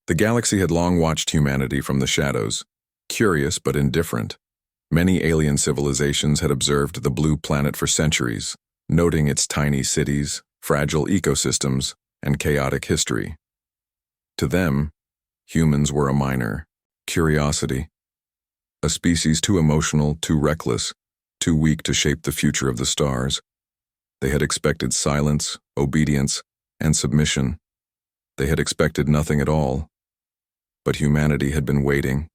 The galaxy had long watched humanity from the shadows, curious but indifferent. Many alien civilizations had observed the blue planet for centuries, noting its tiny cities, fragile ecosystems, and chaotic history. To them, humans were a minor curiosity, a species too emotional, too reckless, too weak to shape the future of the stars. They had expected silence, obedience, and submission. They had expected nothing at all. But humanity had been waiting.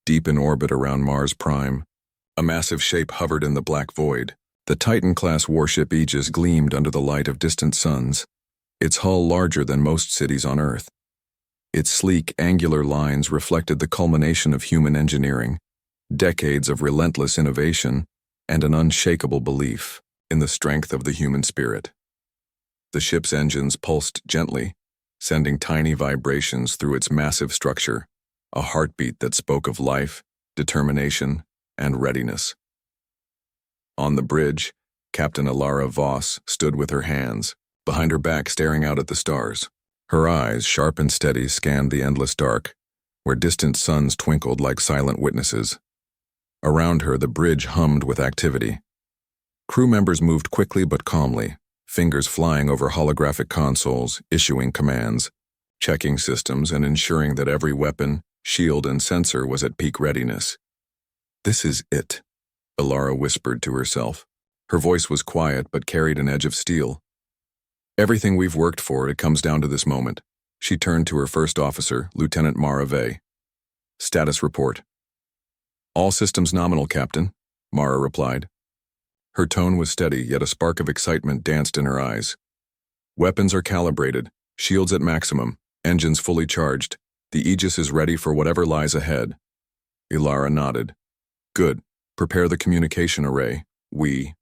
Deep in orbit around Mars Prime, a massive shape hovered in the black void. The Titan-class warship Aegis gleamed under the light of distant suns, its hull larger than most cities on Earth. Its sleek, angular lines reflected the culmination of human engineering, decades of relentless innovation, and an unshakable belief in the strength of the human spirit. The ship's engines pulsed gently, sending tiny vibrations through its massive structure, a heartbeat that spoke of life, determination, and readiness. On the bridge, Captain Alara Voss stood with her hands behind her back, staring out at the stars. Her eyes, sharp and steady, scanned the endless dark, where distant suns twinkled like silent witnesses. Around her, the bridge hummed with activity. Crew members moved quickly but calmly, fingers flying over holographic consoles, issuing commands, checking systems, and ensuring that every weapon, shield, and sensor was at peak readiness. "This is it," Alara whispered to herself. Her voice was quiet but carried an edge of steel. "Everything we've worked for, it comes down to this moment." She turned to her first officer, Lieutenant Mara Vey. "Status report." "All systems nominal, Captain," Mara replied. Her tone was steady, yet a spark of excitement danced in her eyes. "Weapons are calibrated, shields at maximum, engines fully charged. The Aegis is ready for whatever lies ahead." Alara nodded. "Good. Prepare the communication array. We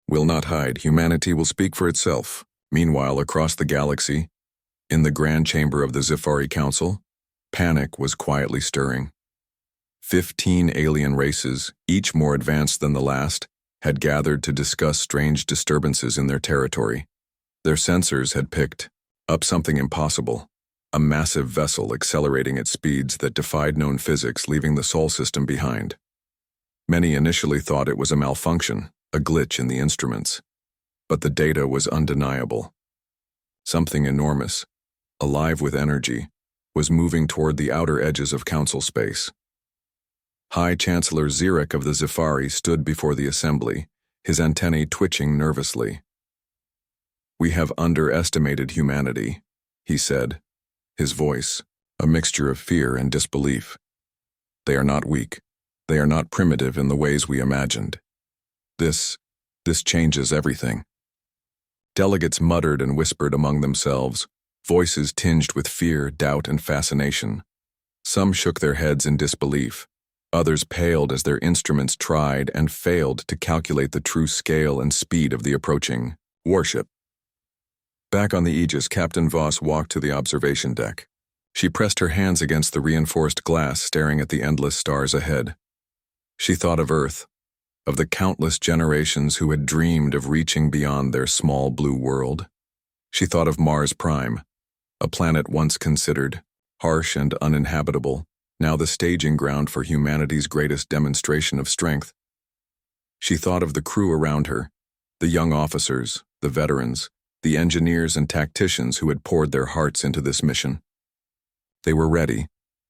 will not hide. Humanity will speak for itself." Meanwhile, across the galaxy, in the grand chamber of the Zifari Council, panic was quietly stirring. 15 alien races, each more advanced than the last, had gathered to discuss strange disturbances in their territory. Their sensors had picked up something impossible, a massive vessel accelerating at speeds that defied known physics, leaving the Sol system behind. Many initially thought it was a malfunction, a glitch in the instruments. But the data was undeniable. Something enormous, alive with energy, was moving toward the outer edges of Council space. High Chancellor Zirek of the Zifari stood before the assembly, his antennae twitching nervously. "We have underestimated humanity," he said, his voice a mixture of fear and disbelief. "They are not weak. They are not primitive in the ways we imagined. This changes everything." Delegates muttered and whispered among themselves, voices tinged with fear, doubt, and fascination. Some shook their heads in disbelief. Others paled as their instruments tried and failed to calculate the true scale and speed of the approaching warship. Back on the Aegis, Captain Voss walked to the observation deck. She pressed her hands against the reinforced glass, staring at the endless stars ahead. She thought of Earth, of the countless generations who had dreamed of reaching beyond their small blue world. She thought of Mars Prime, a planet once considered harsh and uninhabitable, now the staging ground for humanity's greatest demonstration of strength. She thought of the crew around her, the young officers, the veterans, the engineers and tacticians who had poured their hearts into this mission. They were ready,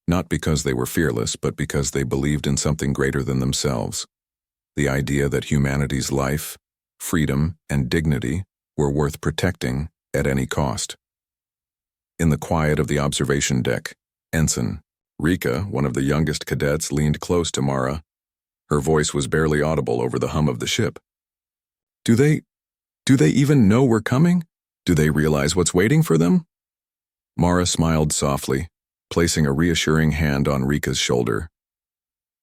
not because they were fearless, but because they believed in something greater than themselves. The idea that humanity's life, freedom, and dignity were worth protecting at any cost. In the quiet of the observation deck, Ensign Rika, one of the youngest cadets, leaned close to Mara. Her voice was barely audible over the hum of the ship. Do they even know we're coming? Do they realize what's waiting for them?" Mara smiled softly, placing a reassuring hand on Rika's shoulder.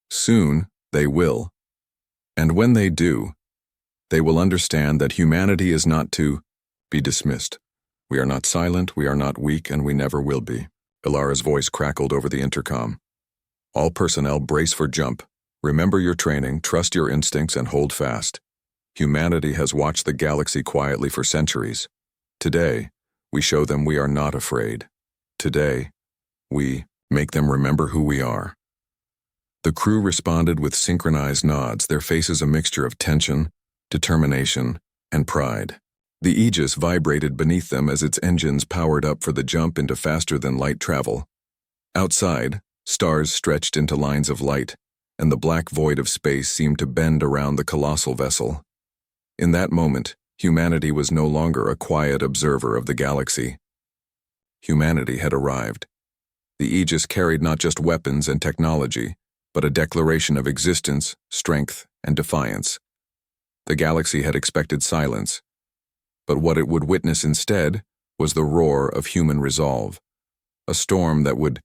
"Soon, they will. And when they do, they will understand that humanity is not to be dismissed. We are not silent, we are not weak, and we never will be." Alara's voice crackled over the intercom. "All personnel brace for jump. Remember your training, trust your instincts, and hold fast. Humanity has watched the galaxy quietly for centuries. Today, we show them we are not afraid. Today, We make them remember who we are. The crew responded with synchronized nods, their faces a mixture of tension, determination, and pride. The Aegis vibrated beneath them as its engines powered up for the jump into faster-than-light travel. Outside, stars stretched into lines of light, and the black void of space seemed to bend around the colossal vessel. In that moment, humanity was no longer a quiet observer of the galaxy. Humanity had arrived. The Aegis carried not just weapons and technology, but a declaration of existence, strength, and defiance. The galaxy had expected silence, but what it would witness instead was the roar of human resolve, a storm that would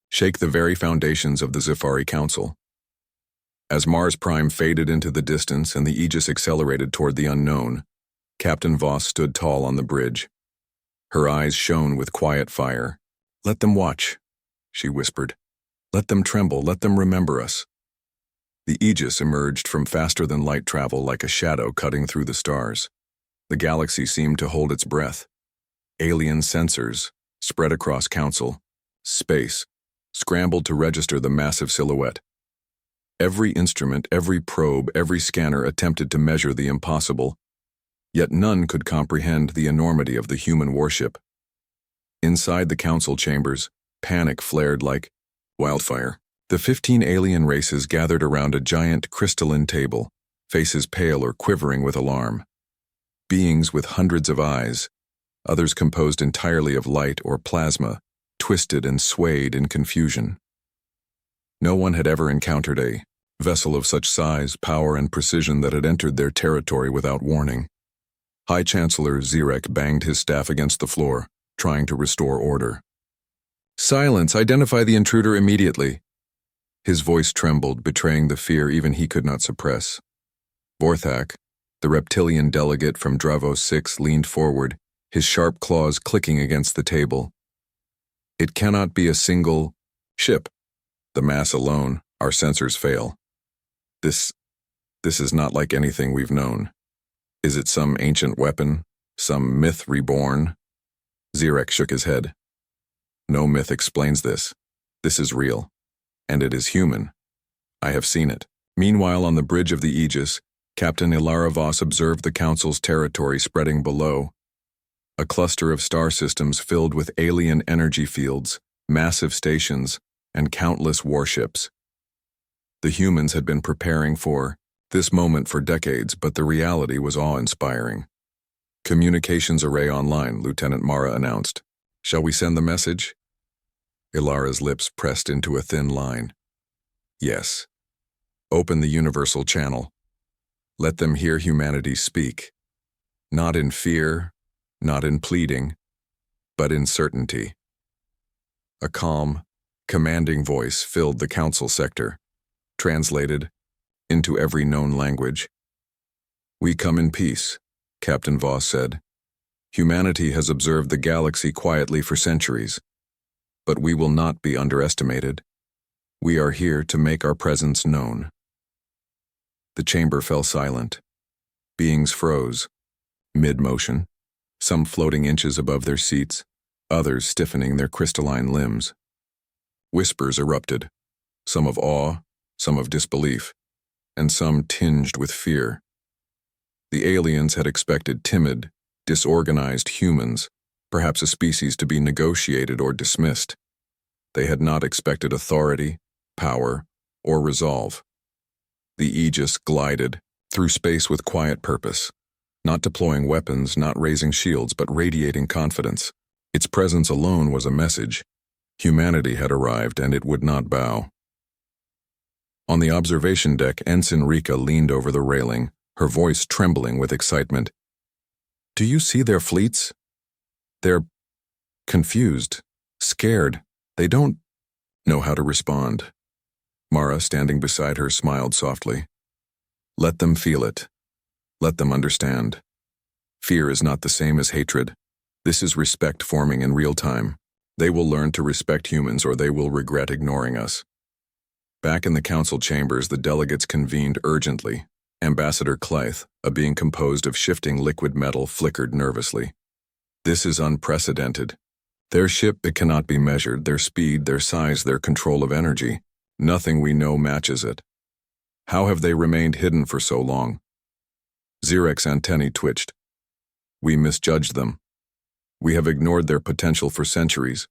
shake the very foundations of the Zephyri Council. As Mars Prime faded into the distance and the Aegis accelerated toward the unknown, Captain Voss stood tall on the bridge. Her eyes shone with quiet fire. "Let them watch," she whispered. "Let them tremble, let them remember us." The Aegis emerged from faster-than-light travel like a shadow cutting through the stars. The galaxy seemed to hold its breath. Alien sensors, spread across Council, space, scrambled to register the massive silhouette. Every instrument, every probe, every scanner attempted to measure the impossible, yet none could comprehend the enormity of the human warship. Inside the Council chambers, panic flared like wildfire. The 15 alien races gathered around a giant crystalline table, faces pale or quivering with alarm. Beings with hundreds of eyes, others composed entirely of light or plasma, twisted and swayed in confusion. No one had ever encountered a vessel of such size, power, and precision that had entered their territory without warning. High Chancellor Zirek banged his staff against the floor, trying to restore order. "Silence! Identify the intruder immediately!" His voice trembled, betraying the fear even he could not suppress. Vorthak, the reptilian delegate from Dravo 6, leaned forward, his sharp claws clicking against the table. "It cannot be a single ship. The mass alone, our sensors fail. This is not like anything we've known. Is it some ancient weapon? Some myth reborn?" Zirek shook his head. "No myth explains this. This is real. And it is human. I have seen it." Meanwhile, on the bridge of the Aegis, Captain Ilara Voss observed the Council's territory spreading below. A cluster of star systems filled with alien energy fields, massive stations, and countless warships. The humans had been preparing for this moment for decades, but the reality was awe-inspiring. "Communications array online," Lieutenant Mara announced. "Shall we send the message?" Ilara's lips pressed into a thin line. "Yes. Open the universal channel. Let them hear humanity speak. Not in fear, not in pleading, but in certainty." A calm, commanding voice filled the Council sector, translated into every known language. "We come in peace," Captain Voss said. "Humanity has observed the galaxy quietly for centuries. But we will not be underestimated. We are here to make our presence known." The chamber fell silent. Beings froze, mid-motion, some floating inches above their seats, others stiffening their crystalline limbs. Whispers erupted, some of awe, some of disbelief, and some tinged with fear. The aliens had expected timid, disorganized humans, perhaps a species to be negotiated or dismissed. They had not expected authority, power, or resolve. The Aegis glided through space with quiet purpose, not deploying weapons, not raising shields, but radiating confidence. Its presence alone was a message. Humanity had arrived, and it would not bow. On the observation deck, Ensign Rika leaned over the railing, her voice trembling with excitement. "Do you see their fleets? They're confused, scared. They don't know how to respond." Mara, standing beside her, smiled softly. "Let them feel it. Let them understand. Fear is not the same as hatred. This is respect forming in real time. They will learn to respect humans, or they will regret ignoring us." Back in the Council chambers, the delegates convened urgently. Ambassador Clythe, a being composed of shifting liquid metal, flickered nervously. "This is unprecedented. Their ship, it cannot be measured, their speed, their size, their control of energy. Nothing we know matches it. How have they remained hidden for so long? Zirek's antennae twitched. We misjudged them. We have ignored their potential for centuries.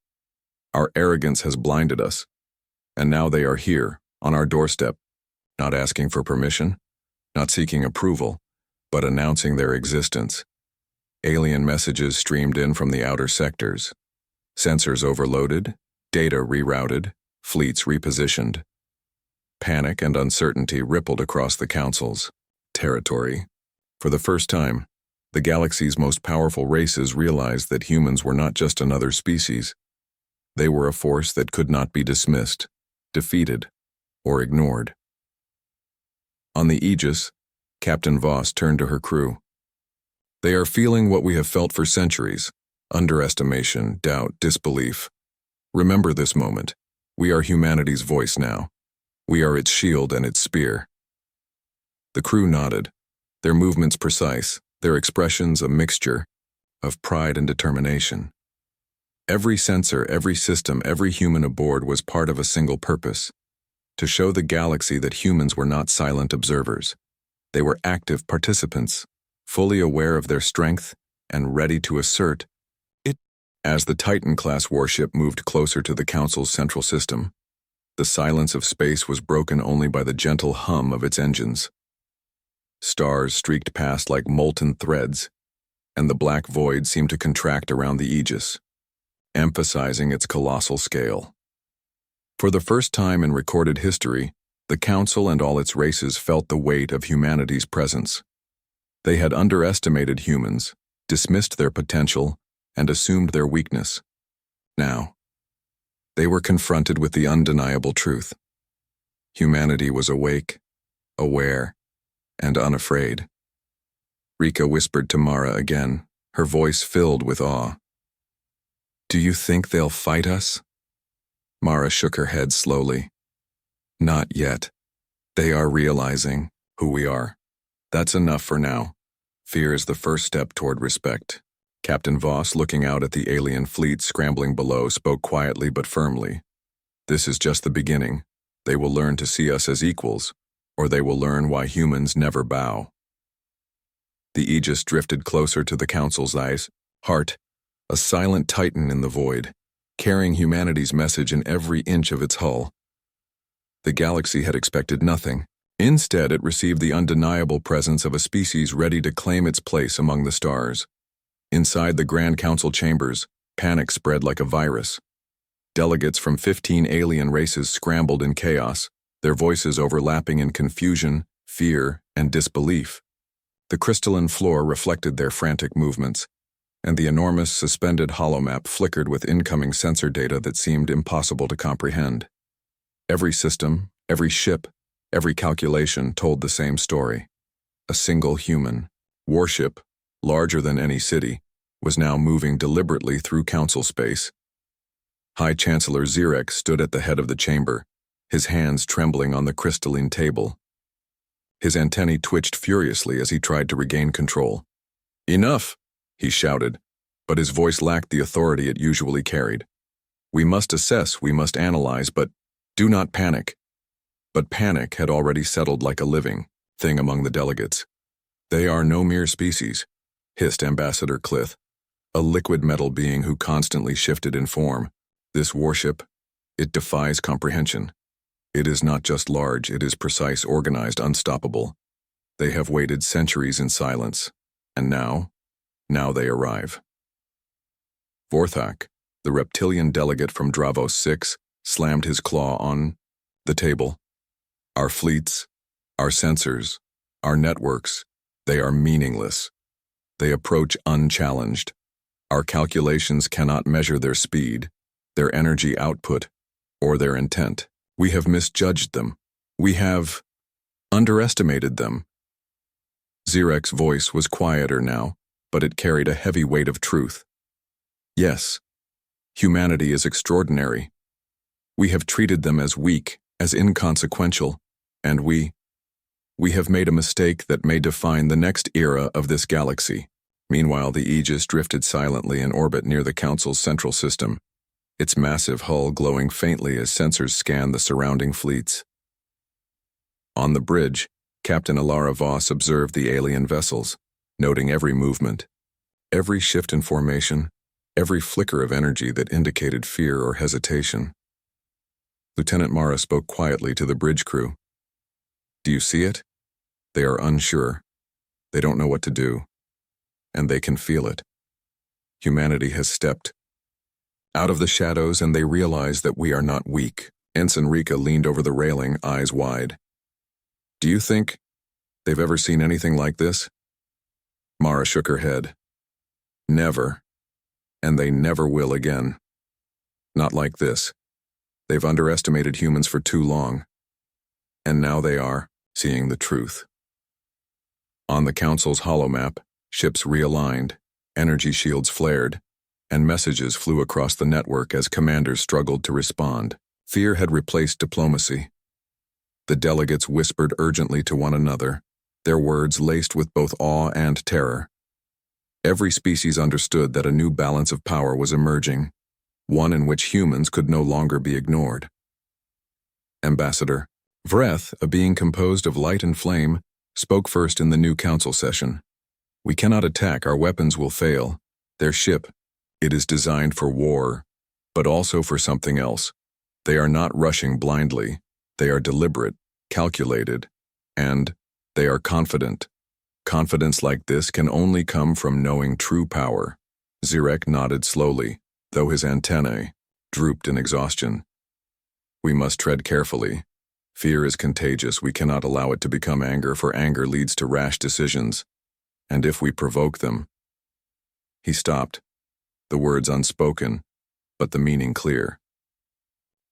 Our arrogance has blinded us. And now they are here, on our doorstep, not asking for permission, not seeking approval, but announcing their existence. Alien messages streamed in from the outer sectors. Sensors overloaded, data rerouted, fleets repositioned. Panic and uncertainty rippled across the Council's territory. For the first time, the galaxy's most powerful races realized that humans were not just another species. They were a force that could not be dismissed, defeated, or ignored. On the Aegis, Captain Voss turned to her crew. They are feeling what we have felt for centuries: underestimation, doubt, disbelief. Remember this moment. We are humanity's voice now. We are its shield and its spear. The crew nodded, their movements precise, their expressions a mixture of pride and determination. Every sensor, every system, every human aboard was part of a single purpose: to show the galaxy that humans were not silent observers. They were active participants, fully aware of their strength and ready to assert it. As the Titan-class warship moved closer to the Council's central system, the silence of space was broken only by the gentle hum of its engines. Stars streaked past like molten threads, and the black void seemed to contract around the Aegis, emphasizing its colossal scale. For the first time in recorded history, the Council and all its races felt the weight of humanity's presence. They had underestimated humans, dismissed their potential, and assumed their weakness. Now, they were confronted with the undeniable truth. Humanity was awake, aware, and unafraid. Rika whispered to Mara again, her voice filled with awe. "Do you think they'll fight us?" Mara shook her head slowly. "Not yet. They are realizing who we are. That's enough for now. Fear is the first step toward respect." Captain Voss, looking out at the alien fleet scrambling below, spoke quietly but firmly. "This is just the beginning. They will learn to see us as equals, or they will learn why humans never bow." The Aegis drifted closer to the Council's heart, a silent titan in the void, carrying humanity's message in every inch of its hull. The galaxy had expected nothing. Instead, it received the undeniable presence of a species ready to claim its place among the stars. Inside the Grand Council chambers, panic spread like a virus. Delegates from 15 alien races scrambled in chaos, their voices overlapping in confusion, fear, and disbelief. The crystalline floor reflected their frantic movements, and the enormous suspended holomap flickered with incoming sensor data that seemed impossible to comprehend. Every system, every ship, every calculation told the same story. A single human warship, larger than any city, was now moving deliberately through Council space. High Chancellor Zirek stood at the head of the chamber, his hands trembling on the crystalline table. His antennae twitched furiously as he tried to regain control. "Enough!" he shouted, but his voice lacked the authority it usually carried. "We must assess, we must analyze, but do not panic." But panic had already settled like a living thing among the delegates. "They are no mere species," hissed Ambassador Clith, a liquid metal being who constantly shifted in form. "This warship, it defies comprehension. It is not just large, it is precise, organized, unstoppable. They have waited centuries in silence, and now they arrive." Vorthak, the reptilian delegate from Dravos 6, slammed his claw on the table. "Our fleets, our sensors, our networks, they are meaningless. They approach unchallenged. Our calculations cannot measure their speed, their energy output, or their intent. We have misjudged them. We have underestimated them." Zirek's voice was quieter now, but it carried a heavy weight of truth. "Yes, humanity is extraordinary. We have treated them as weak, as inconsequential, and we have made a mistake that may define the next era of this galaxy. Meanwhile, the Aegis drifted silently in orbit near the Council's central system, its massive hull glowing faintly as sensors scanned the surrounding fleets. On the bridge, Captain Alara Voss observed the alien vessels, noting every movement, every shift in formation, every flicker of energy that indicated fear or hesitation. Lieutenant Mara spoke quietly to the bridge crew. "Do you see it? They are unsure. They don't know what to do. And they can feel it. Humanity has stepped out of the shadows, and they realize that we are not weak." Ensign Rika leaned over the railing, eyes wide. "Do you think they've ever seen anything like this?" Mara shook her head. "Never. And they never will again. Not like this. They've underestimated humans for too long. And now they are seeing the truth." On the Council's holomap, ships realigned, energy shields flared, and messages flew across the network as commanders struggled to respond. Fear had replaced diplomacy. The delegates whispered urgently to one another, their words laced with both awe and terror. Every species understood that a new balance of power was emerging, one in which humans could no longer be ignored. Ambassador Vreth, a being composed of light and flame, spoke first in the new council session. "We cannot attack, our weapons will fail. Their ship, it is designed for war, but also for something else. They are not rushing blindly. They are deliberate, calculated, and they are confident. Confidence like this can only come from knowing true power." Zirek nodded slowly, though his antennae drooped in exhaustion. "We must tread carefully. Fear is contagious. We cannot allow it to become anger, for anger leads to rash decisions. And if we provoke them..." He stopped, the words unspoken, but the meaning clear.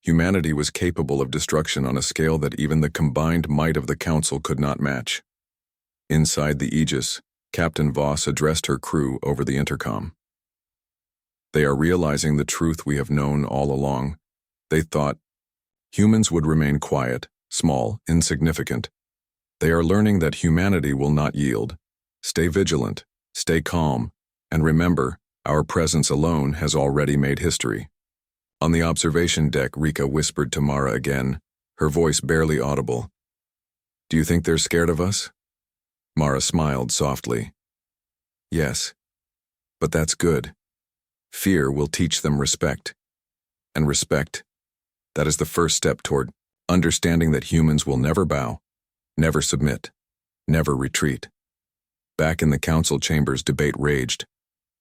Humanity was capable of destruction on a scale that even the combined might of the Council could not match. Inside the Aegis, Captain Voss addressed her crew over the intercom. "They are realizing the truth we have known all along. They thought humans would remain quiet, small, insignificant. They are learning that humanity will not yield. Stay vigilant, stay calm, and remember, our presence alone has already made history." On the observation deck, Rika whispered to Mara again, her voice barely audible. "Do you think they're scared of us?" Mara smiled softly. "Yes, but that's good. Fear will teach them respect. And respect, that is the first step toward understanding that humans will never bow, never submit, never retreat." Back in the council chambers, debate raged.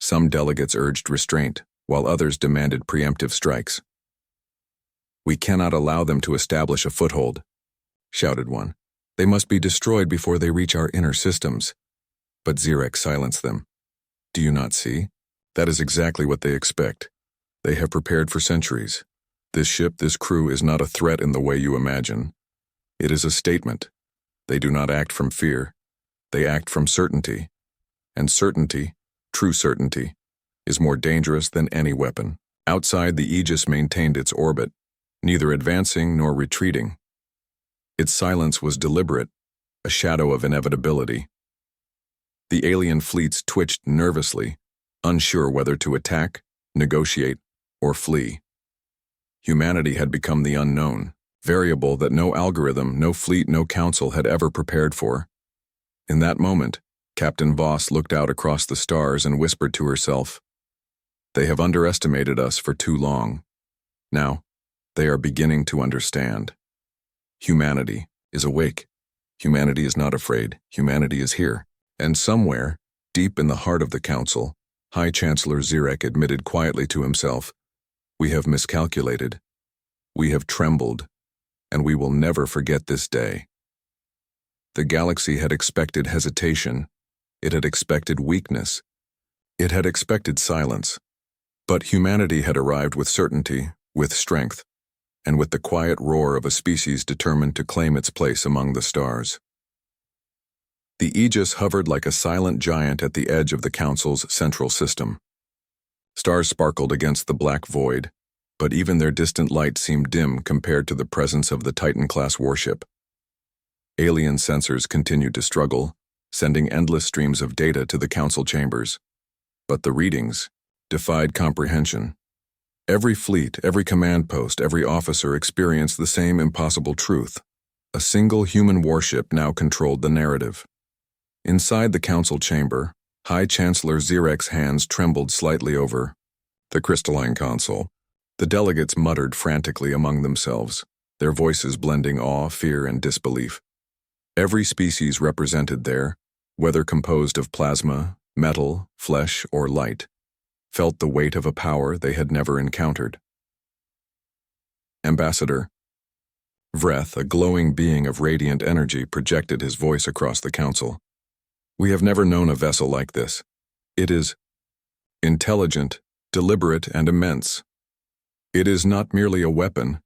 Some delegates urged restraint, while others demanded preemptive strikes. "We cannot allow them to establish a foothold," shouted one. "They must be destroyed before they reach our inner systems." But Zirek silenced them. "Do you not see? That is exactly what they expect. They have prepared for centuries. This ship, this crew, is not a threat in the way you imagine. It is a statement. They do not act from fear. They act from certainty. And certainty, true certainty, is more dangerous than any weapon." Outside, the Aegis maintained its orbit, neither advancing nor retreating. Its silence was deliberate, a shadow of inevitability. The alien fleets twitched nervously, unsure whether to attack, negotiate, or flee. Humanity had become the unknown, variable that no algorithm, no fleet, no council had ever prepared for. In that moment, Captain Voss looked out across the stars and whispered to herself, "They have underestimated us for too long. Now, they are beginning to understand. Humanity is awake. Humanity is not afraid. Humanity is here." And somewhere, deep in the heart of the Council, High Chancellor Zirek admitted quietly to himself, "We have miscalculated. We have trembled, and we will never forget this day." The galaxy had expected hesitation. It had expected weakness. It had expected silence. But humanity had arrived with certainty, with strength, and with the quiet roar of a species determined to claim its place among the stars. The Aegis hovered like a silent giant at the edge of the Council's central system. Stars sparkled against the black void, but even their distant light seemed dim compared to the presence of the Titan-class warship. Alien sensors continued to struggle, sending endless streams of data to the Council chambers. But the readings defied comprehension. Every fleet, every command post, every officer experienced the same impossible truth. A single human warship now controlled the narrative. Inside the council chamber, High Chancellor Zirek's hands trembled slightly over the crystalline console. The delegates muttered frantically among themselves, their voices blending awe, fear, and disbelief. Every species represented there, whether composed of plasma, metal, flesh, or light, felt the weight of a power they had never encountered. Ambassador Vreth, a glowing being of radiant energy, projected his voice across the council. We have never known a vessel like this. It is intelligent, deliberate, and immense. It is not merely a weapon.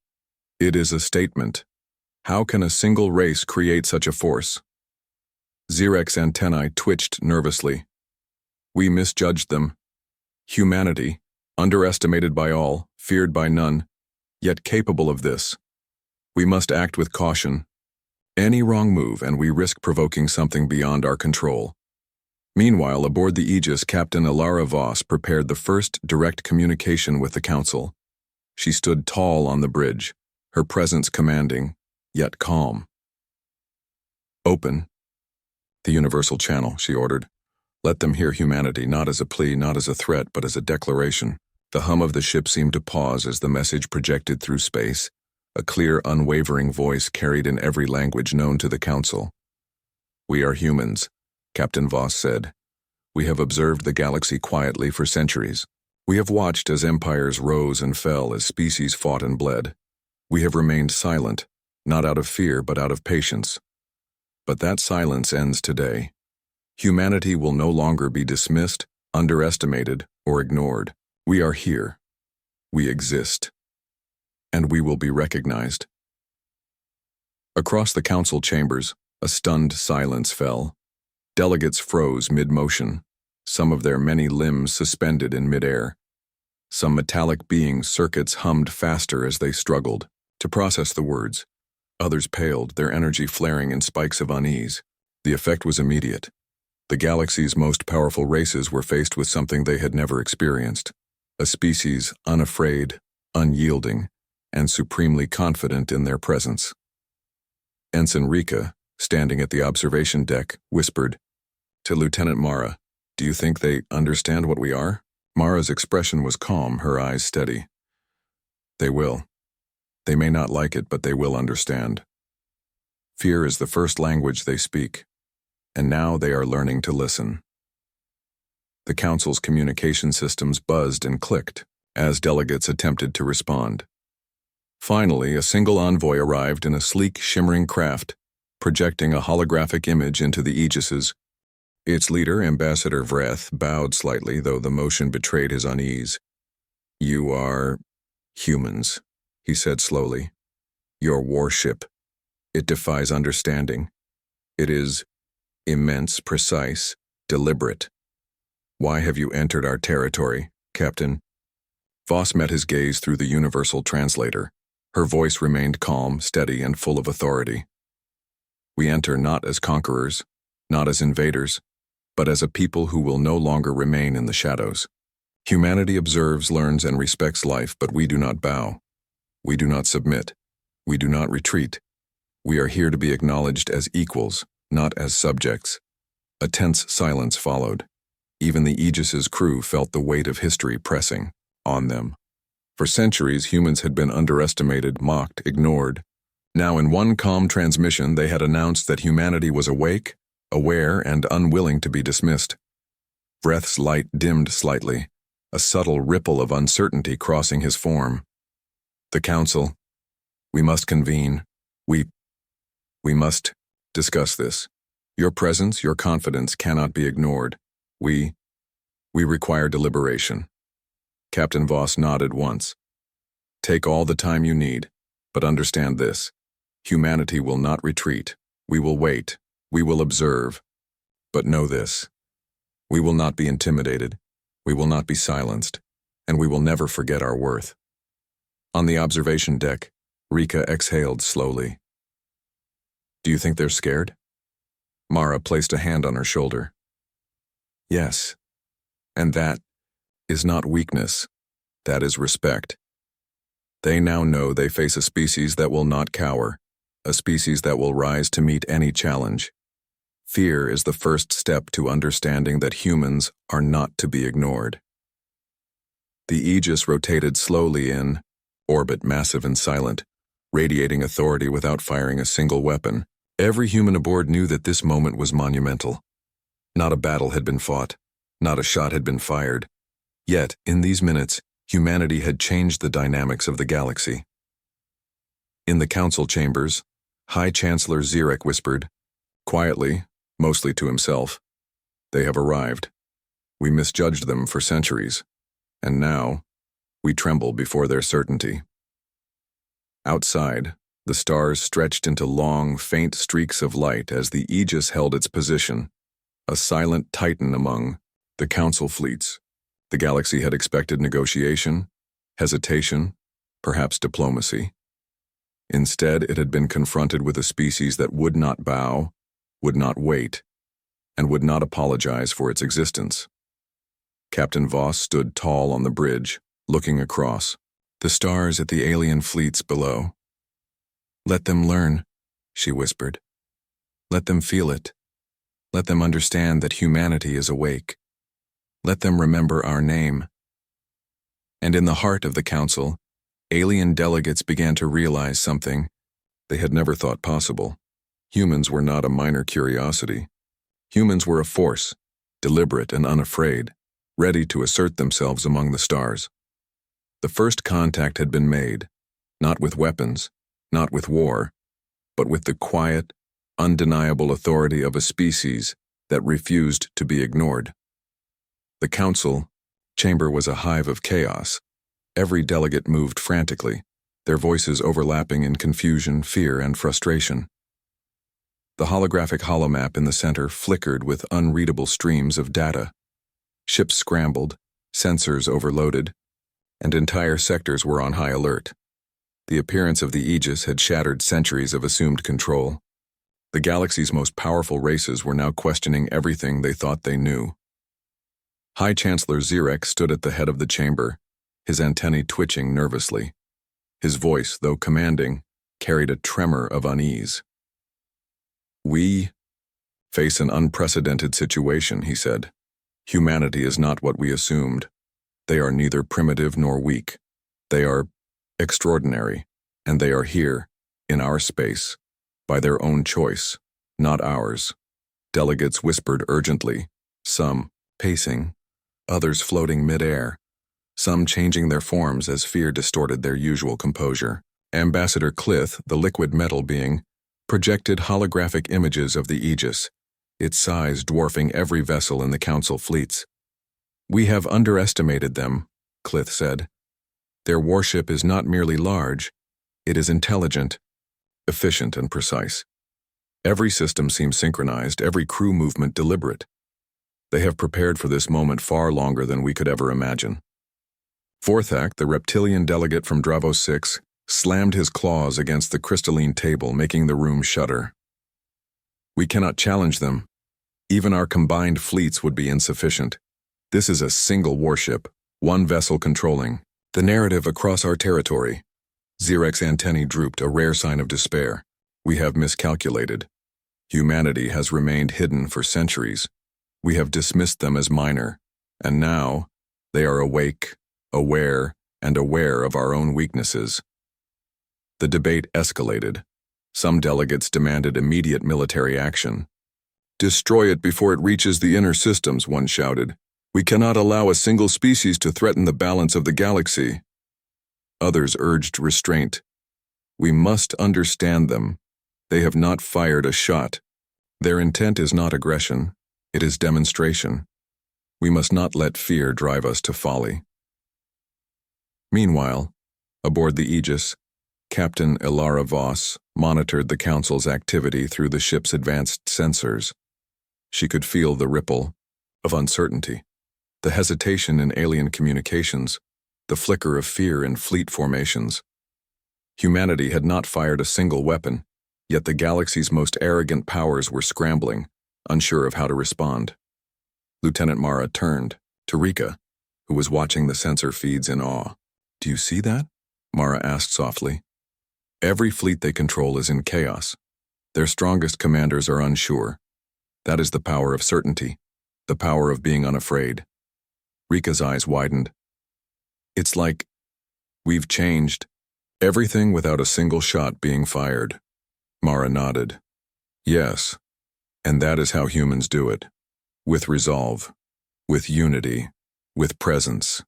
It is a statement. How can a single race create such a force? Zirek's antennae twitched nervously. We misjudged them. Humanity, underestimated by all, feared by none, yet capable of this. We must act with caution. Any wrong move and we risk provoking something beyond our control. Meanwhile, aboard the Aegis, Captain Alara Voss prepared the first direct communication with the Council. She stood tall on the bridge, her presence commanding, yet calm. Open the universal channel, she ordered. Let them hear humanity, not as a plea, not as a threat, but as a declaration. The hum of the ship seemed to pause as the message projected through space, a clear, unwavering voice carried in every language known to the Council. We are humans, Captain Voss said. We have observed the galaxy quietly for centuries. We have watched as empires rose and fell, as species fought and bled. We have remained silent, not out of fear, but out of patience. But that silence ends today. Humanity will no longer be dismissed, underestimated, or ignored. We are here. We exist. And we will be recognized. Across the council chambers, a stunned silence fell. Delegates froze mid-motion, some of their many limbs suspended in mid-air. Some metallic beings' circuits hummed faster as they struggled to process the words. Others paled, their energy flaring in spikes of unease. The effect was immediate. The galaxy's most powerful races were faced with something they had never experienced. A species unafraid, unyielding, and supremely confident in their presence. Ensign Rika, standing at the observation deck, whispered to Lieutenant Mara, "Do you think they understand what we are?" Mara's expression was calm, her eyes steady. They will. They may not like it, but they will understand. Fear is the first language they speak, and now they are learning to listen. The Council's communication systems buzzed and clicked as delegates attempted to respond. Finally, a single envoy arrived in a sleek, shimmering craft, projecting a holographic image into the Aegis's. Its leader, Ambassador Vreth, bowed slightly, though the motion betrayed his unease. "You are humans," he said slowly. "Your warship. It defies understanding. It is immense, precise, deliberate. Why have you entered our territory, Captain?" Voss met his gaze through the universal translator. Her voice remained calm, steady, and full of authority. "We enter not as conquerors, not as invaders, but as a people who will no longer remain in the shadows. Humanity observes, learns, and respects life, but we do not bow. We do not submit. We do not retreat. We are here to be acknowledged as equals, not as subjects." A tense silence followed. Even the Aegis's crew felt the weight of history pressing on them. For centuries, humans had been underestimated, mocked, ignored. Now, in one calm transmission, they had announced that humanity was awake, aware, and unwilling to be dismissed. Vreth's light dimmed slightly, a subtle ripple of uncertainty crossing his form. "The Council, we must convene. We must discuss this. Your presence, your confidence cannot be ignored. We require deliberation." Captain Voss nodded once. "Take all the time you need, but understand this. Humanity will not retreat. We will wait. We will observe. But know this. We will not be intimidated. We will not be silenced. And we will never forget our worth." On the observation deck, Rika exhaled slowly. "Do you think they're scared?" Mara placed a hand on her shoulder. "Yes. And that is not weakness, that is respect. They now know they face a species that will not cower, a species that will rise to meet any challenge. Fear is the first step to understanding that humans are not to be ignored. The Aegis rotated slowly in orbit, massive and silent, radiating authority without firing a single weapon. Every human aboard knew that this moment was monumental. Not a battle had been fought, not a shot had been fired. Yet, in these minutes, humanity had changed the dynamics of the galaxy. In the council chambers, High Chancellor Zirek whispered, quietly, mostly to himself, "They have arrived. We misjudged them for centuries, and now we tremble before their certainty." Outside, the stars stretched into long, faint streaks of light as the Aegis held its position, a silent titan among the council fleets. The galaxy had expected negotiation, hesitation, perhaps diplomacy. Instead, it had been confronted with a species that would not bow, would not wait, and would not apologize for its existence. Captain Voss stood tall on the bridge, looking across, the stars at the alien fleets below. "Let them learn," she whispered. "Let them feel it. Let them understand that humanity is awake. Let them remember our name." And in the heart of the council, alien delegates began to realize something they had never thought possible. Humans were not a minor curiosity. Humans were a force, deliberate and unafraid, ready to assert themselves among the stars. The first contact had been made, not with weapons, not with war, but with the quiet, undeniable authority of a species that refused to be ignored. The council chamber was a hive of chaos. Every delegate moved frantically, their voices overlapping in confusion, fear, and frustration. The holographic holomap in the center flickered with unreadable streams of data. Ships scrambled, sensors overloaded, and entire sectors were on high alert. The appearance of the Aegis had shattered centuries of assumed control. The galaxy's most powerful races were now questioning everything they thought they knew. High Chancellor Zirek stood at the head of the chamber, his antennae twitching nervously. His voice, though commanding, carried a tremor of unease. "We face an unprecedented situation," he said. "Humanity is not what we assumed. They are neither primitive nor weak. They are extraordinary, and they are here, in our space, by their own choice, not ours." Delegates whispered urgently, some pacing, others floating mid-air, some changing their forms as fear distorted their usual composure. Ambassador Clith, the liquid metal being, projected holographic images of the Aegis, its size dwarfing every vessel in the council fleets. "We have underestimated them," Clith said. "Their warship is not merely large, it is intelligent, efficient, and precise. Every system seems synchronized, every crew movement deliberate. They have prepared for this moment far longer than we could ever imagine." Vorthak, the reptilian delegate from Dravo 6, slammed his claws against the crystalline table, making the room shudder. "We cannot challenge them. Even our combined fleets would be insufficient. This is a single warship, one vessel controlling the narrative across our territory." Zirek's antennae drooped, a rare sign of despair. "We have miscalculated. Humanity has remained hidden for centuries. We have dismissed them as minor, and now they are awake, aware, and aware of our own weaknesses." The debate escalated. Some delegates demanded immediate military action. "Destroy it before it reaches the inner systems," one shouted. "We cannot allow a single species to threaten the balance of the galaxy." Others urged restraint. "We must understand them. They have not fired a shot. Their intent is not aggression. It is demonstration. We must not let fear drive us to folly." Meanwhile, aboard the Aegis, Captain Ilara Voss monitored the Council's activity through the ship's advanced sensors. She could feel the ripple of uncertainty, the hesitation in alien communications, the flicker of fear in fleet formations. Humanity had not fired a single weapon, yet the galaxy's most arrogant powers were scrambling, unsure of how to respond. Lieutenant Mara turned To Rika, who was watching the sensor feeds in awe. "Do you see that?" Mara asked softly. "Every fleet they control is in chaos. Their strongest commanders are unsure. That is the power of certainty, the power of being unafraid." Rika's eyes widened. "It's like we've changed everything without a single shot being fired." Mara nodded. "Yes, and that is how humans do it. With resolve, with unity, with presence."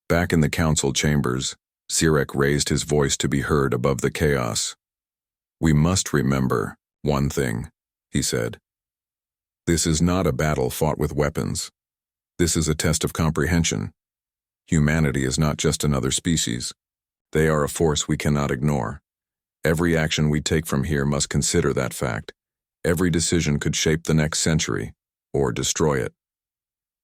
Back in the council chambers, Sirek raised his voice to be heard above the chaos. "We must remember one thing," he said. "This is not a battle fought with weapons. This is a test of comprehension. Humanity is not just another species. They are a force we cannot ignore. Every action we take from here must consider that fact. Every decision could shape the next century, or destroy it."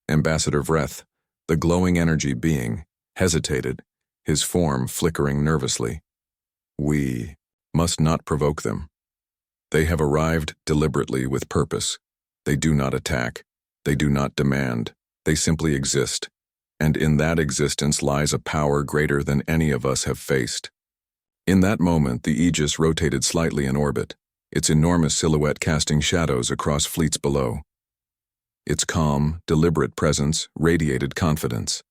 Ambassador Vreth, the glowing energy being, hesitated, his form flickering nervously. "We must not provoke them. They have arrived deliberately with purpose. They do not attack. They do not demand. They simply exist. And in that existence lies a power greater than any of us have faced." In that moment, the Aegis rotated slightly in orbit, its enormous silhouette casting shadows across fleets below. Its calm, deliberate presence radiated confidence.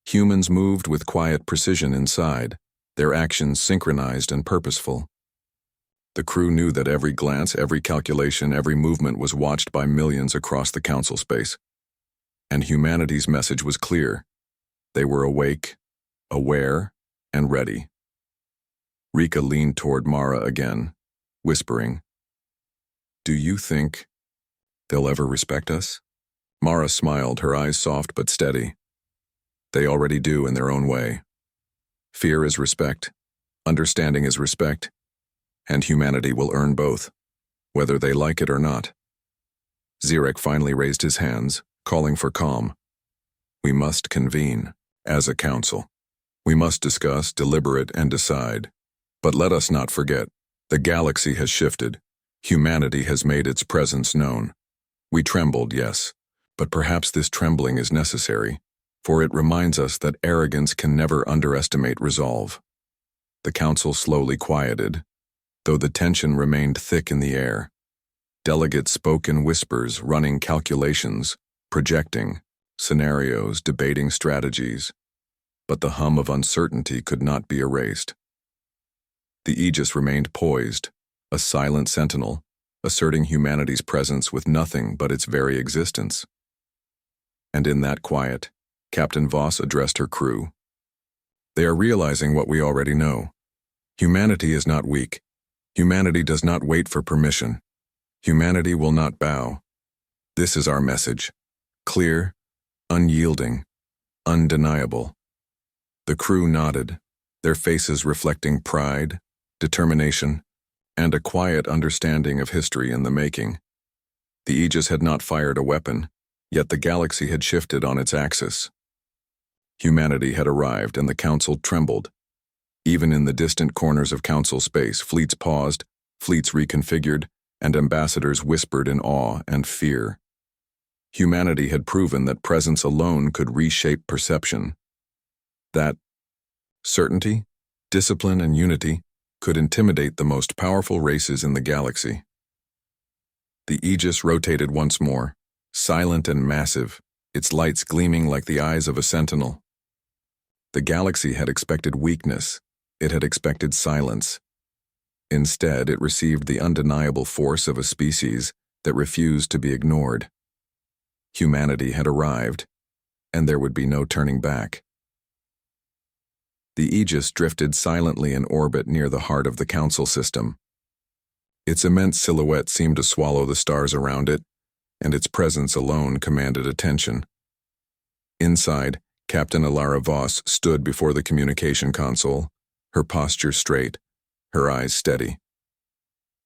Humans moved with quiet precision inside, their actions synchronized and purposeful. The crew knew that every glance, every calculation, every movement was watched by millions across the council space. And humanity's message was clear. They were awake, aware, and ready. Rika leaned toward Mara again, whispering, "Do you think they'll ever respect us?" Mara smiled, her eyes soft but steady. "They already do in their own way. Fear is respect, understanding is respect, and humanity will earn both, whether they like it or not." Sirek finally raised his hands, calling for calm. "We must convene, as a council. We must discuss, deliberate, and decide. But let us not forget, the galaxy has shifted. Humanity has made its presence known. We trembled, yes, but perhaps this trembling is necessary, for it reminds us that arrogance can never underestimate resolve." The council slowly quieted, though the tension remained thick in the air. Delegates spoke in whispers, running calculations, projecting scenarios, debating strategies, but the hum of uncertainty could not be erased. The Aegis remained poised, a silent sentinel, asserting humanity's presence with nothing but its very existence. And in that quiet, Captain Voss addressed her crew. "They are realizing what we already know. Humanity is not weak. Humanity does not wait for permission. Humanity will not bow. This is our message. Clear, unyielding, undeniable." The crew nodded, their faces reflecting pride, determination, and a quiet understanding of history in the making. The Aegis had not fired a weapon, yet the galaxy had shifted on its axis. Humanity had arrived, and the council trembled. Even in the distant corners of council space, fleets paused, fleets reconfigured, and ambassadors whispered in awe and fear. Humanity had proven that presence alone could reshape perception. That certainty, discipline, and unity could intimidate the most powerful races in the galaxy. The Aegis rotated once more, silent and massive, its lights gleaming like the eyes of a sentinel. The galaxy had expected weakness. It had expected silence. Instead, it received the undeniable force of a species that refused to be ignored. Humanity had arrived, and there would be no turning back. The Aegis drifted silently in orbit near the heart of the council system. Its immense silhouette seemed to swallow the stars around it, and its presence alone commanded attention. Inside, Captain Alara Voss stood before the communication console, her posture straight, her eyes steady.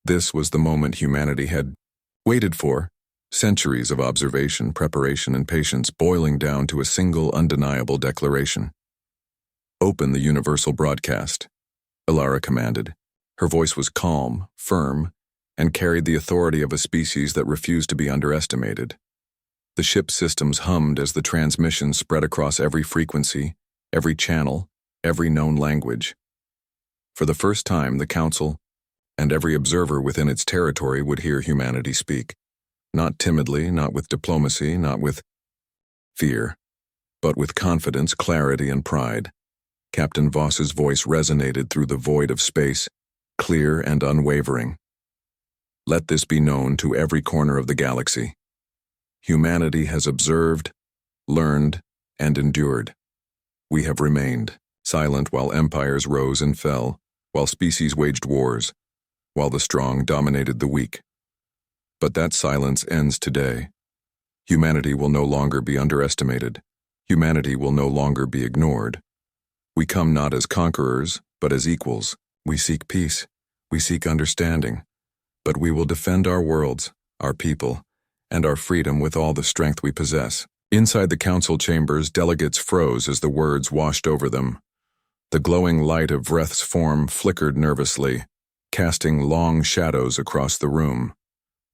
This was the moment humanity had waited for, centuries of observation, preparation, and patience boiling down to a single undeniable declaration. "Open the universal broadcast," Alara commanded. Her voice was calm, firm, and carried the authority of a species that refused to be underestimated. The ship's systems hummed as the transmission spread across every frequency, every channel, every known language. For the first time, the Council and every observer within its territory would hear humanity speak. Not timidly, not with diplomacy, not with fear, but with confidence, clarity, and pride. Captain Voss's voice resonated through the void of space, clear and unwavering. Let this be known to every corner of the galaxy. Humanity has observed, learned, and endured. We have remained silent while empires rose and fell, while species waged wars, while the strong dominated the weak. But that silence ends today. Humanity will no longer be underestimated. Humanity will no longer be ignored. We come not as conquerors, but as equals. We seek peace. We seek understanding. But we will defend our worlds, our people, and our freedom with all the strength we possess. Inside the council chambers, delegates froze as the words washed over them. The glowing light of Vreth's form flickered nervously, casting long shadows across the room.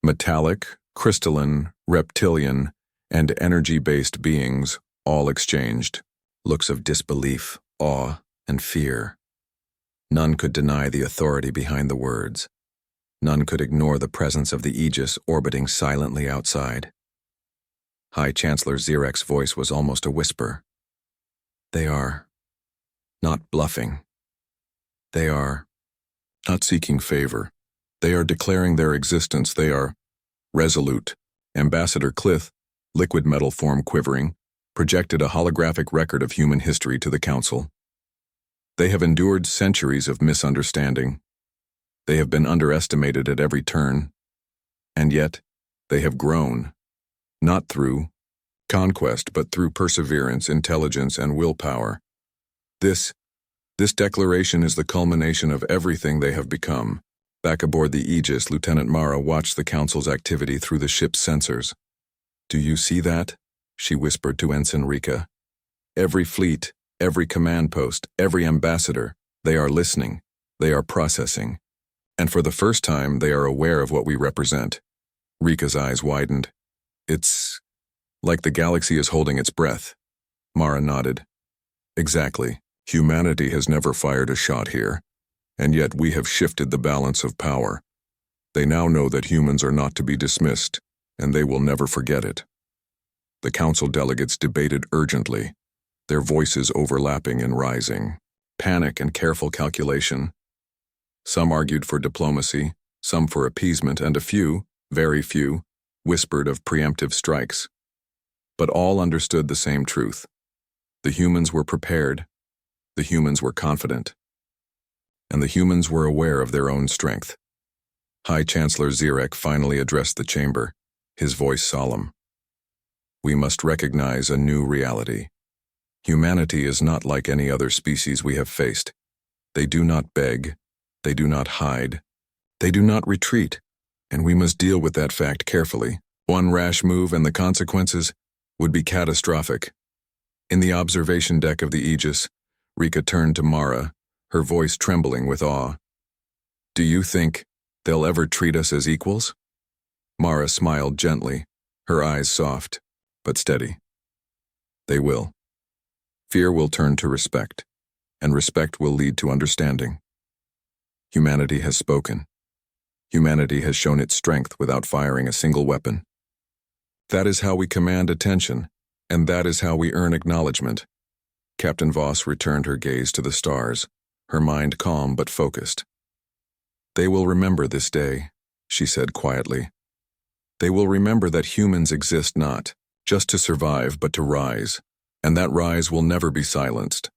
Metallic, crystalline, reptilian, and energy-based beings all exchanged looks of disbelief, awe, and fear. None could deny the authority behind the words. None could ignore the presence of the Aegis orbiting silently outside. High Chancellor Zirek's voice was almost a whisper. They are not bluffing. They are not seeking favor. They are declaring their existence. They are resolute. Ambassador Clith, liquid metal form quivering, projected a holographic record of human history to the Council. They have endured centuries of misunderstanding. They have been underestimated at every turn. And yet, they have grown, not through conquest, but through perseverance, intelligence, and willpower. This declaration is the culmination of everything they have become. Back aboard the Aegis, Lieutenant Mara watched the Council's activity through the ship's sensors. "Do you see that?" she whispered to Ensign Rika. "Every fleet, every command post, every ambassador, they are listening, they are processing. And for the first time, they are aware of what we represent." Rika's eyes widened. "It's like the galaxy is holding its breath." Mara nodded. "Exactly. Humanity has never fired a shot here, and yet we have shifted the balance of power. They now know that humans are not to be dismissed, and they will never forget it." The Council delegates debated urgently, their voices overlapping and rising. Panic and careful calculation. Some argued for diplomacy, some for appeasement, and a few, very few, whispered of preemptive strikes. But all understood the same truth. The humans were prepared. The humans were confident. And the humans were aware of their own strength. High Chancellor Zirek finally addressed the chamber, his voice solemn. "We must recognize a new reality. Humanity is not like any other species we have faced. They do not beg. They do not hide. They do not retreat. And we must deal with that fact carefully. One rash move and the consequences would be catastrophic." In the observation deck of the Aegis, Rika turned to Mara, her voice trembling with awe. "Do you think they'll ever treat us as equals?" Mara smiled gently, her eyes soft, but steady. "They will. Fear will turn to respect, and respect will lead to understanding. Humanity has spoken. Humanity has shown its strength without firing a single weapon. That is how we command attention, and that is how we earn acknowledgement." Captain Voss returned her gaze to the stars, her mind calm but focused. "They will remember this day," she said quietly. "They will remember that humans exist not just to survive but to rise, and that rise will never be silenced."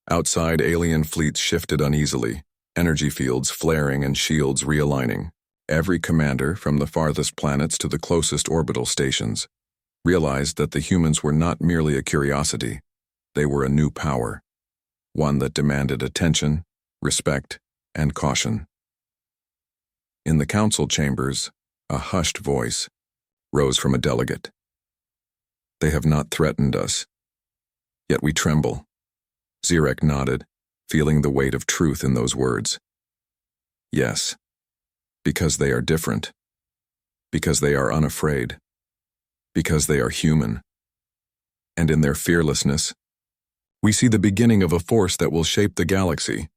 Outside, alien fleets shifted uneasily, energy fields flaring and shields realigning. Every commander, from the farthest planets to the closest orbital stations, realized that the humans were not merely a curiosity. They were a new power, one that demanded attention, respect, and caution. In the council chambers, a hushed voice rose from a delegate. "They have not threatened us, yet we tremble." Zirek nodded, feeling the weight of truth in those words. "Yes, because they are different, because they are unafraid. because they are human. And in their fearlessness, we see the beginning of a force that will shape the galaxy.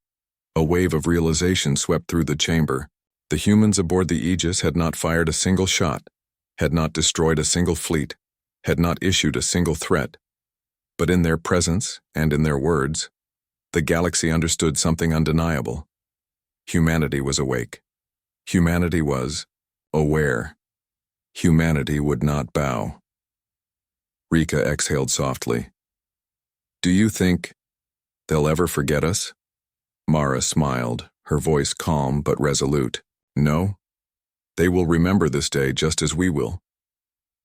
A wave of realization swept through the chamber. The humans aboard the Aegis had not fired a single shot, had not destroyed a single fleet, had not issued a single threat. But in their presence, and in their words, the galaxy understood something undeniable. Humanity was awake. Humanity was aware. Humanity would not bow. Rika exhaled softly. Do you think they'll ever forget us? Mara smiled, her voice calm but resolute. No. They will remember this day just as we will.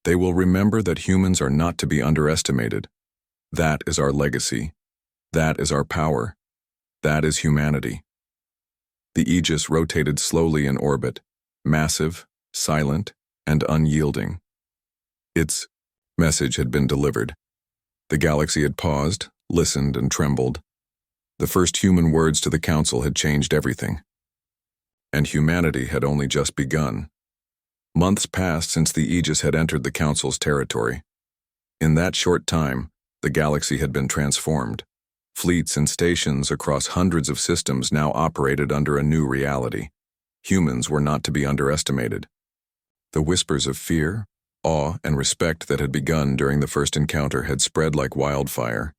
They will remember that humans are not to be underestimated. That is our legacy. That is our power. That is humanity. The Aegis rotated slowly in orbit, massive, silent, and unyielding. Its message had been delivered. The galaxy had paused, listened, and trembled. The first human words to the Council had changed everything. And humanity had only just begun. Months passed since the Aegis had entered the Council's territory. In that short time, the galaxy had been transformed. Fleets and stations across hundreds of systems now operated under a new reality. Humans were not to be underestimated. The whispers of fear, awe, and respect that had begun during the first encounter had spread like wildfire,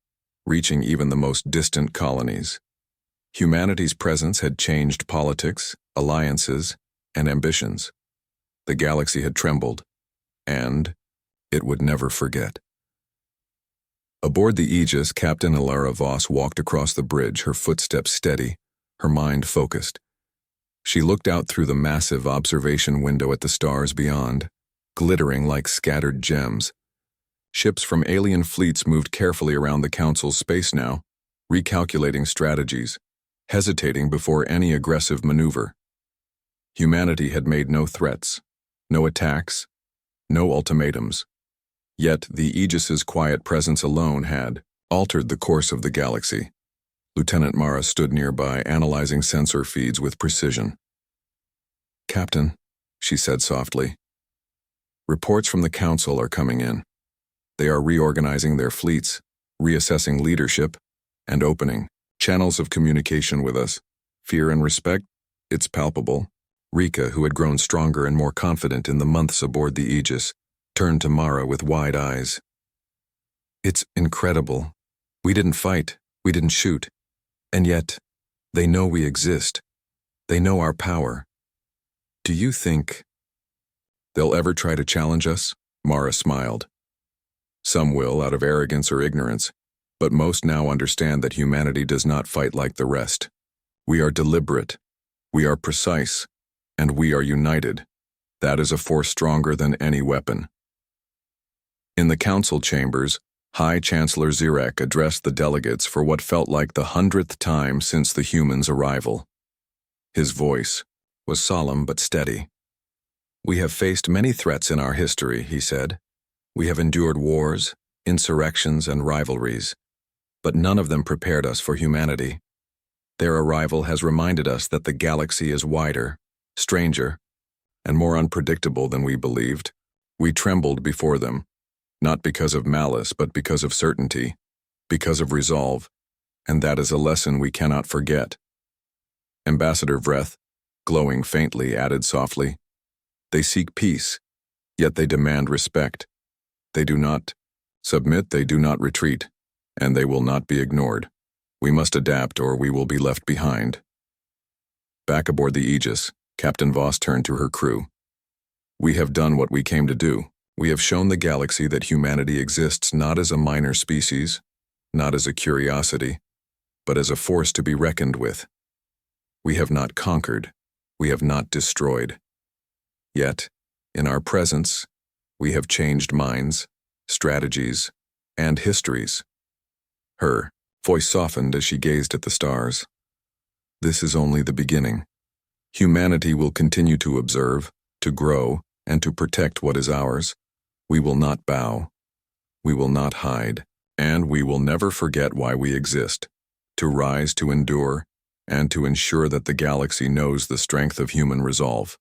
reaching even the most distant colonies. Humanity's presence had changed politics, alliances, and ambitions. The galaxy had trembled, and it would never forget. Aboard the Aegis, Captain Alara Voss walked across the bridge, her footsteps steady, her mind focused. She looked out through the massive observation window at the stars beyond, glittering like scattered gems. Ships from alien fleets moved carefully around the Council's space now, recalculating strategies, hesitating before any aggressive maneuver. Humanity had made no threats, no attacks, no ultimatums. Yet the Aegis's quiet presence alone had altered the course of the galaxy. Lieutenant Mara stood nearby, analyzing sensor feeds with precision. "Captain," she said softly, "reports from the Council are coming in. They are reorganizing their fleets, reassessing leadership, and opening channels of communication with us. Fear and respect, it's palpable." Rika, who had grown stronger and more confident in the months aboard the Aegis, turned to Mara with wide eyes. "It's incredible. We didn't fight, we didn't shoot. And yet, they know we exist. They know our power. Do you think they'll ever try to challenge us?" Mara smiled. "Some will, out of arrogance or ignorance, but most now understand that humanity does not fight like the rest. We are deliberate, we are precise, and we are united. That is a force stronger than any weapon." In the Council chambers, High Chancellor Zirek addressed the delegates for what felt like the 100th time since the humans' arrival. His voice was solemn but steady. "We have faced many threats in our history," he said. "We have endured wars, insurrections, and rivalries, but none of them prepared us for humanity. Their arrival has reminded us that the galaxy is wider, stranger, and more unpredictable than we believed. We trembled before them, not because of malice, but because of certainty, because of resolve, and that is a lesson we cannot forget." Ambassador Vreth, glowing faintly, added softly, "They seek peace, yet they demand respect. They do not submit, they do not retreat, and they will not be ignored. We must adapt or we will be left behind." Back aboard the Aegis, Captain Voss turned to her crew. "We have done what we came to do. We have shown the galaxy that humanity exists not as a minor species, not as a curiosity, but as a force to be reckoned with. We have not conquered, we have not destroyed. Yet, in our presence, we have changed minds, strategies, and histories." Her voice softened as she gazed at the stars. "This is only the beginning. Humanity will continue to observe, to grow, and to protect what is ours. We will not bow. We will not hide. And we will never forget why we exist, to rise, to endure, and to ensure that the galaxy knows the strength of human resolve."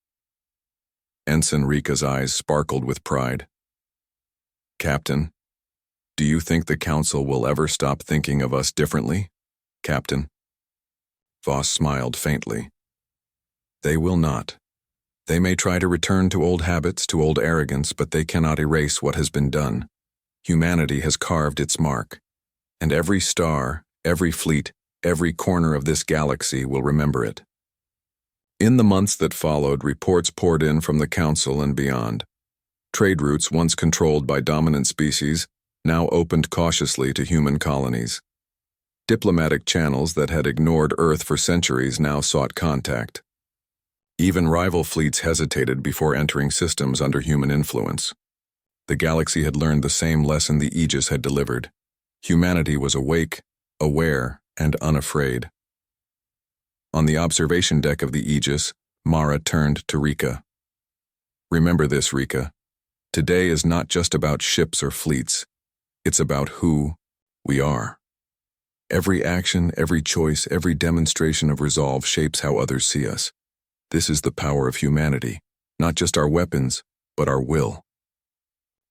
Ensign Rika's eyes sparkled with pride. Captain, do you think the Council will ever stop thinking of us differently? Captain. Voss smiled faintly. They will not. They may try to return to old habits, to old arrogance, but they cannot erase what has been done. Humanity has carved its mark, and every star, every fleet, every corner of this galaxy will remember it. In the months that followed, reports poured in from the Council and beyond. Trade routes once controlled by dominant species now opened cautiously to human colonies. Diplomatic channels that had ignored Earth for centuries now sought contact. Even rival fleets hesitated before entering systems under human influence. The galaxy had learned the same lesson the Aegis had delivered. Humanity was awake, aware, and unafraid. On the observation deck of the Aegis, Mara turned to Rika. Remember this, Rika. Today is not just about ships or fleets. It's about who we are. Every action, every choice, every demonstration of resolve shapes how others see us. This is the power of humanity, not just our weapons, but our will.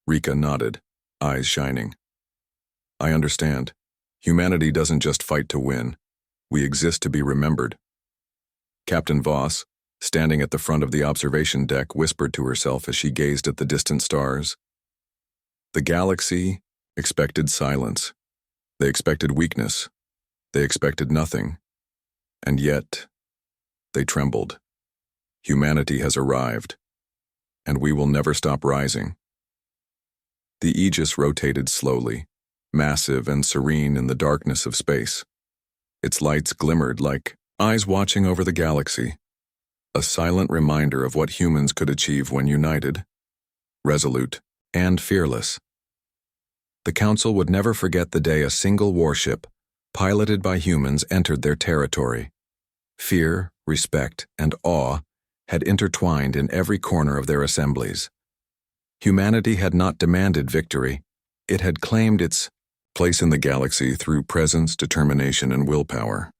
Rika nodded, eyes shining. I understand. Humanity doesn't just fight to win. We exist to be remembered. Captain Voss, standing at the front of the observation deck, whispered to herself as she gazed at the distant stars. The galaxy expected silence. They expected weakness. They expected nothing. And yet, they trembled. Humanity has arrived, and we will never stop rising. The Aegis rotated slowly, massive and serene in the darkness of space. Its lights glimmered like eyes watching over the galaxy, a silent reminder of what humans could achieve when united, resolute, and fearless. The Council would never forget the day a single warship, piloted by humans, entered their territory. Fear, respect, and awe had intertwined in every corner of their assemblies. Humanity had not demanded victory. It had claimed its place in the galaxy through presence, determination, and willpower.